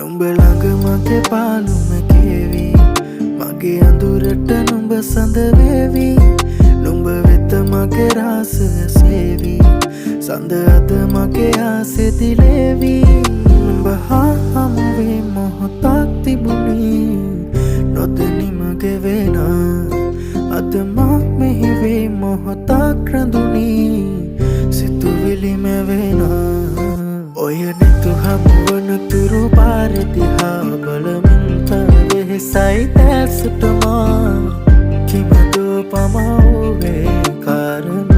නුඹ ළඟ මගේ පාළුම කෙවි මගේ අඳුරට නුඹ සඳ වේවි නුඹ වෙත මගේ රාසය සේවි සඳ අද මගේ ආසෙ දිලේවි නුඹ හා හමුවේ මොහොතක් තිබුණි නොදැනි මගේ වෙනා අද මා මෙහි වේ මොහොතක් රැඳුනි සිතුවිලි මැවෙනා ඔය නෙතු හමුවන තුරු පාර දිහා බලමින් වෙහෙසයි දැසටමා කිමදෝ පමා වූවේ කාරණා